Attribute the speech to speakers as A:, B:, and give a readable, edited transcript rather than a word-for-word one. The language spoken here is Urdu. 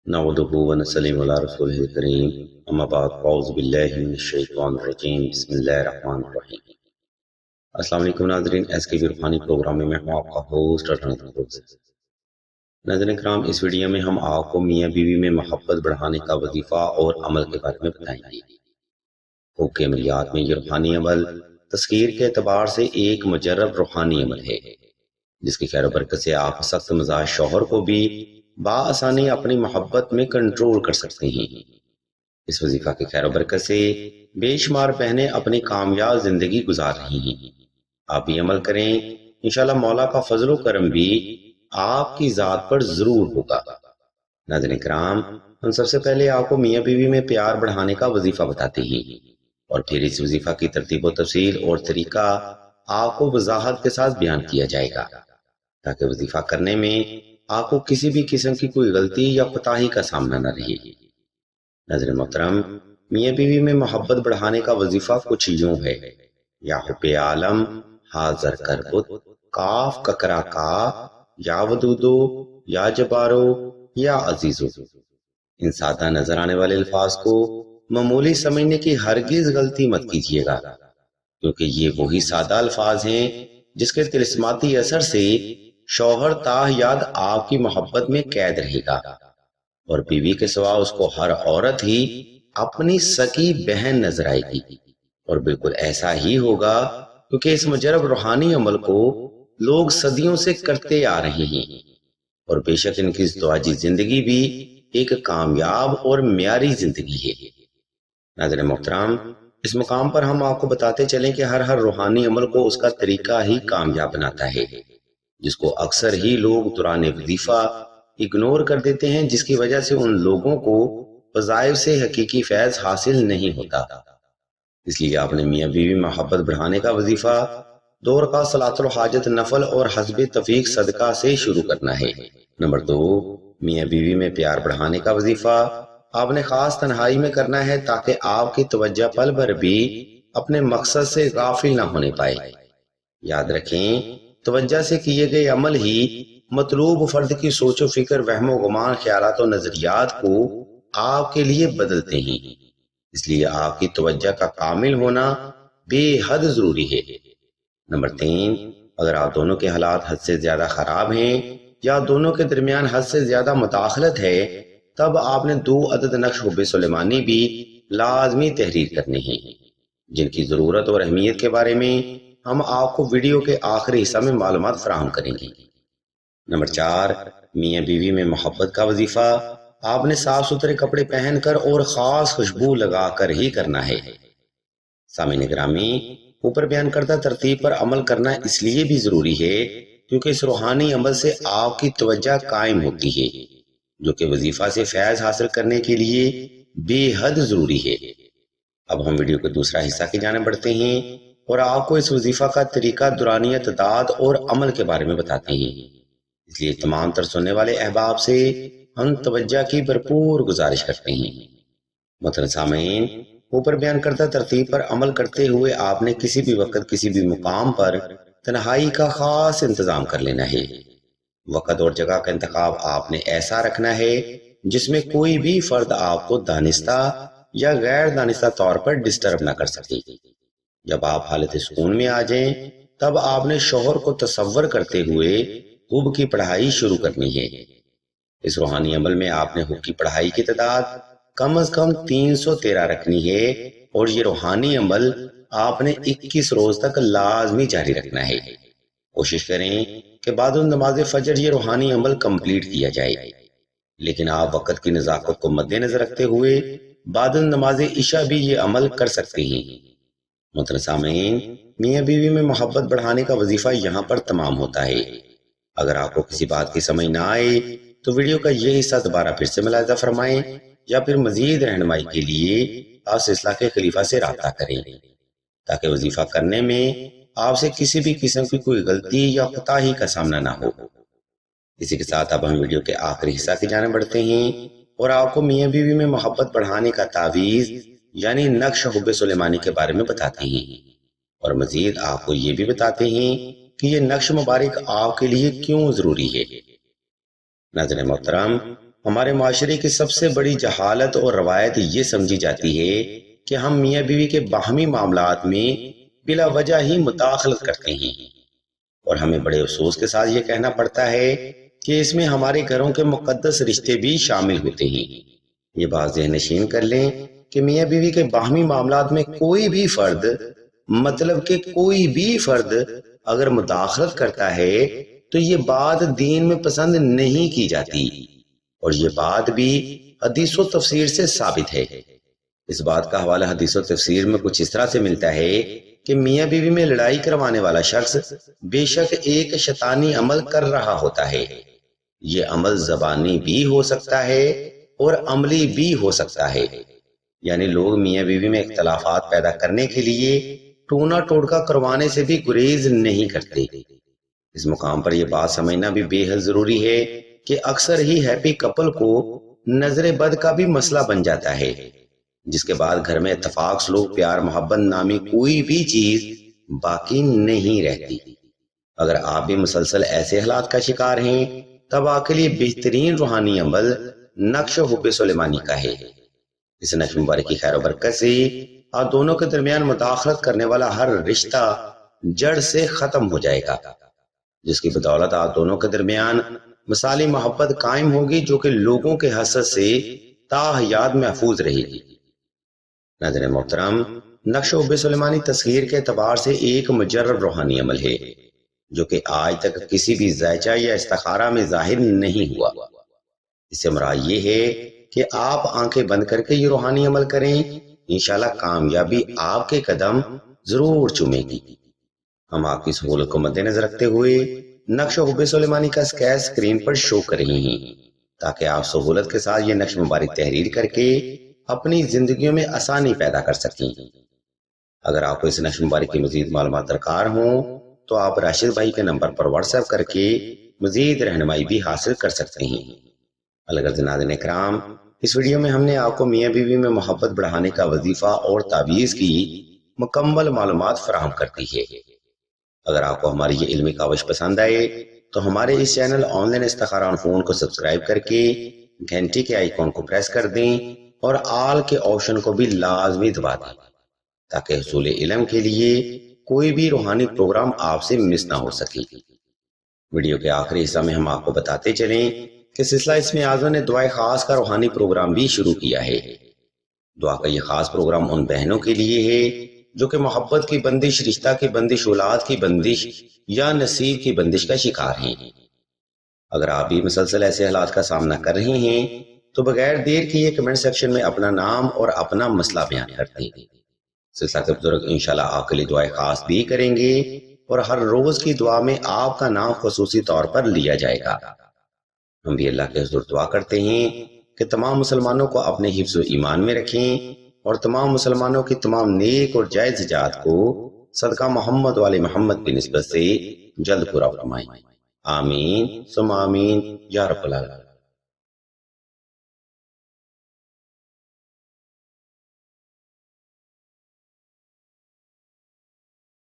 A: نعوذ ونسلم علی رسول الکریم اما بعد اعوذ باللہ من الشیطان الرجیم بسم اللہ الرحمن الرحیم۔ السلام علیکم ناظرین، ایس کے روحانی پروگرام میں ہوں آپ کا ہوسٹ سے۔ ناظرین کرام، اس ویڈیو میں ہم آپ کو میاں بیوی میں محبت بڑھانے کا وظیفہ اور عمل کے بارے میں بتائیں گے۔ حقوق عملیات میں یہ روحانی عمل تذکیر کے اعتبار سے ایک مجرب روحانی عمل ہے، جس کی خیر و برکت سے آپ سخت مزاج شوہر کو بھی بآسانی اپنی محبت میں کنٹرول کر سکتے ہیں۔ اس وظیفہ کی خیر و برکت سے بے شمار بہنیں اپنی کامیاب زندگی گزار رہی ہیں۔ آپ بھی عمل کریں، انشاءاللہ مولا کا فضل و کرم بھی آپ کی ذات پر ضرور ہوگا۔ ناظرین کرام، ہم سب سے پہلے آپ کو میاں بیوی میں پیار بڑھانے کا وظیفہ بتاتے ہیں، اور پھر اس وظیفہ کی ترتیب و تفصیل اور طریقہ آپ کو وضاحت کے ساتھ بیان کیا جائے گا، تاکہ وظیفہ کرنے میں آپ کو کسی بھی قسم کی کوئی غلطی یا کوتاہی کا سامنا نہ رہے۔ ناظرین محترم، میاں بیوی میں محبت بڑھانے کا وظیفہ کچھ یوں ہے: یا حب عالم حاضر کربت، کاف ککرا کا، یا ودودو، یا جبارو، یا عزیزو۔ ان سادہ نظر آنے والے الفاظ کو معمولی سمجھنے کی ہرگز غلطی مت کیجیے گا، کیونکہ یہ وہی سادہ الفاظ ہیں جس کے طلسماتی اثر سے شوہر تا یاد آپ کی محبت میں قید رہے گا، اور بیوی کے سوا اس کو ہر عورت ہی اپنی سکی بہن نظر آئے گی۔ اور بالکل ایسا ہی ہوگا، کیونکہ اس مجرب روحانی عمل کو لوگ صدیوں سے کرتے آ رہے ہیں، اور بے شک ان کی ازدواجی زندگی بھی ایک کامیاب اور معیاری زندگی ہے۔ ناظرین محترم، اس مقام پر ہم آپ کو بتاتے چلیں کہ ہر روحانی عمل کو اس کا طریقہ ہی کامیاب بناتا ہے، جس کو اکثر ہی لوگ دوران وظیفہ اگنور کر دیتے ہیں، جس کی وجہ سے ان لوگوں کو وظائف سے حقیقی فیض حاصل نہیں ہوتا۔ اس لیے آپ نے میاں بیوی محبت بڑھانے کا وظیفہ 2 رکعت صلاۃ الحاجت نفل اور حسب توفیق صدقہ سے شروع کرنا ہے۔ نمبر 2، میاں بیوی میں پیار بڑھانے کا وظیفہ آپ نے خاص تنہائی میں کرنا ہے، تاکہ آپ کی توجہ پل بھر بھی اپنے مقصد سے غافل نہ ہونے پائے۔ یاد رکھیں، توجہ سے کیے گئے عمل ہی مطلوب فرد کی سوچ و فکر، وہم و گمان، خیالات و نظریات کو آپ کے لیے بدلتے ہیں۔ اس لیے آپ کی توجہ کا کامل ہونا بے حد ضروری ہے۔ نمبر 3، اگر آپ دونوں کے حالات حد سے زیادہ خراب ہیں یا دونوں کے درمیان حد سے زیادہ مداخلت ہے، تب آپ نے 2 عدد نقش حب سلیمانی بھی لازمی تحریر کرنے ہیں، جن کی ضرورت اور اہمیت کے بارے میں ہم آپ کو ویڈیو کے آخری حصہ میں معلومات فراہم کریں گے۔ نمبر 4، میاں بیوی میں محبت کا وظیفہ آپ نے صاف ستھرے کپڑے پہن کر اور خاص خوشبو لگا کر ہی کرنا ہے۔ سامعین گرامی، اوپر بیان کردہ ترتیب پر عمل کرنا اس لیے بھی ضروری ہے کیونکہ اس روحانی عمل سے آپ کی توجہ قائم ہوتی ہے، جو کہ وظیفہ سے فیض حاصل کرنے کے لیے بے حد ضروری ہے۔ اب ہم ویڈیو کے دوسرا حصہ کی جانب بڑھتے ہیں اور آپ کو اس وظیفہ کا طریقہ، دورانیہ، تعداد اور عمل کے بارے میں بتاتے ہیں۔ اس لیے تمام تر سننے والے احباب سے ہم توجہ کی بھرپور گزارش کرتے ہیں۔ محترم سامعین، اوپر بیان کردہ ترتیب پر عمل کرتے ہوئے آپ نے کسی بھی وقت کسی بھی مقام پر تنہائی کا خاص انتظام کر لینا ہے۔ وقت اور جگہ کا انتخاب آپ نے ایسا رکھنا ہے جس میں کوئی بھی فرد آپ کو دانستہ یا غیر دانستہ طور پر ڈسٹرب نہ کر سکے۔ جب آپ حالت سکون میں آ جائیں، تب آپ نے شوہر کو تصور کرتے ہوئے حب کی پڑھائی شروع کرنی ہے۔ اس روحانی عمل میں آپ نے حب کی پڑھائی کی تعداد کم از کم 313 رکھنی ہے، اور یہ روحانی عمل آپ نے 21 روز تک لازمی جاری رکھنا ہے۔ کوشش کریں کہ بعد نماز فجر یہ روحانی عمل کمپلیٹ کیا جائے، لیکن آپ وقت کی نزاکت کو مد نظر رکھتے ہوئے بعد نماز عشاء بھی یہ عمل کر سکتے ہیں۔ محترم سامعین، میاں بیوی میں محبت بڑھانے کا وظیفہ یہاں پر تمام ہوتا ہے۔ اگر آپ کو کسی بات کی سمجھ نہ آئے تو ویڈیو کا یہ حصہ دوبارہ پھر سے ملاحظہ فرمائیں، یا پھر مزید رہنمائی کے لیے آپ سلسلہ کے خلیفہ سے رابطہ کریں، تاکہ وظیفہ کرنے میں آپ سے کسی بھی قسم کی کوئی غلطی یا کوتاہی کا سامنا نہ ہو۔ اسی کے ساتھ اب ہم ویڈیو کے آخری حصہ کی جانب بڑھتے ہیں اور آپ کو میاں بیوی میں محبت بڑھانے کا تعویذ یعنی نقش حب سلیمانی کے بارے میں بتاتے ہیں، اور مزید آپ کو یہ بھی بتاتے ہیں کہ یہ نقش مبارک آپ کے لیے کیوں ضروری ہے۔ ناظرین محترم، ہمارے معاشرے کی سب سے بڑی جہالت اور روایت یہ سمجھی جاتی ہے کہ ہم میاں بیوی کے باہمی معاملات میں بلا وجہ ہی مداخلت کرتے ہیں، اور ہمیں بڑے افسوس کے ساتھ یہ کہنا پڑتا ہے کہ اس میں ہمارے گھروں کے مقدس رشتے بھی شامل ہوتے ہیں۔ یہ بات ذہن نشین کر لیں کہ میاں بیوی کے باہمی معاملات میں کوئی بھی فرد، مطلب کہ کوئی بھی فرد اگر مداخلت کرتا ہے تو یہ بات دین میں پسند نہیں کی جاتی، اور یہ بات بھی حدیث و تفسیر سے ثابت ہے۔ اس بات کا حوالہ حدیث و تفسیر میں کچھ اس طرح سے ملتا ہے کہ میاں بیوی میں لڑائی کروانے والا شخص بے شک ایک شیطانی عمل کر رہا ہوتا ہے۔ یہ عمل زبانی بھی ہو سکتا ہے اور عملی بھی ہو سکتا ہے، یعنی لوگ میاں بیوی میں اختلافات پیدا کرنے کے لیے ٹونا ٹوٹکا کروانے سے بھی گریز نہیں کرتے۔ اس مقام پر یہ بات سمجھنا بھی بے حد ضروری ہے کہ اکثر ہی ہیپی کپل کو نظر بد کا بھی مسئلہ بن جاتا ہے، جس کے بعد گھر میں اتفاق، سلوک، پیار، محبت نامی کوئی بھی چیز باقی نہیں رہتی۔ اگر آپ بھی مسلسل ایسے حالات کا شکار ہیں تب آپ کے لیے بہترین روحانی عمل نقش حب سلیمانی کا ہے۔ اس نقش مبارک کی خیر و برکت سے آپ دونوں کے درمیان مداخلت کرنے والا ہر رشتہ جڑ سے ختم ہو جائے گا، جس کی بدولت آپ دونوں کے درمیان مثالی محبت قائم ہوگی جو کہ لوگوں کے حسد سے تا حیات محفوظ رہے گی۔ ناظرین محترم، نقش حب سلیمانی تصغیر کے اعتبار سے ایک مجرب روحانی عمل ہے جو کہ آج تک کسی بھی ذائچہ یا استخارہ میں ظاہر نہیں ہوا۔ اس سے مراد یہ ہے کہ آپ آنکھیں بند کر کے یہ روحانی عمل کریں، انشاءاللہ کامیابی آپ کے قدم ضرور چومے گی۔ ہم آپ کی سہولت کو مد نظر رکھتے ہوئے نقش حب سلیمانی کا اسکیچ اسکرین پر شو کر رہے ہیں تاکہ آپ سہولت کے ساتھ یہ نقش مبارک تحریر کر کے اپنی زندگیوں میں آسانی پیدا کر سکیں۔ اگر آپ کو اس نقش مبارک کی مزید معلومات درکار ہوں تو آپ راشد بھائی کے نمبر پر واٹس ایپ کر کے مزید رہنمائی بھی حاصل کر سکتے ہیں۔ الغرض ناظرین اکرام، اس ویڈیو میں ہم نے آپ کو میاں بیوی میں محبت بڑھانے کا وظیفہ اور تعویذ کی مکمل معلومات فراہم کر دی ہے۔ اگر آپ کو ہماری یہ علمی کاوش پسند آئے تو ہمارے اس چینل آن لائن استخارہ آن فون کو سبسکرائب کر کے گھنٹی کے آئیکن کو پریس کر دیں اور آل کے آپشن کو بھی لازمی دبا دیں تاکہ حصول علم کے لیے کوئی بھی روحانی پروگرام آپ سے مس نہ ہو سکے۔ ویڈیو کے آخری حصہ میں ہم آپ کو بتاتے چلیں کہ سلسلہ اسم اعظم نے دعائے خاص کا روحانی پروگرام بھی شروع کیا ہے۔ دعا کا یہ خاص پروگرام ان بہنوں کے لیے ہے جو کہ محبت کی بندش، رشتہ کی بندش، اولاد کی بندش یا نصیب کی بندش کا شکار ہیں۔ اگر آپ بھی مسلسل ایسے حالات کا سامنا کر رہے ہیں تو بغیر دیر کیے کمنٹ سیکشن میں اپنا نام اور اپنا مسئلہ بیان کر دیں۔ سلسلہ کے بزرگ انشاءاللہ آپ کے لیے دعائے خاص بھی کریں گے اور ہر روز کی دعا میں آپ کا نام خصوصی طور پر لیا جائے گا۔ ہم بھی اللہ کے حضور دعا کرتے ہیں کہ تمام مسلمانوں کو اپنے حفظ و ایمان میں رکھیں اور تمام مسلمانوں کی تمام نیک اور جائز حاجات کو صدقہ محمد والے محمد کی نسبت سے جلد پورا فرمائیں۔ آمین ثم آمین یا رب العالمین۔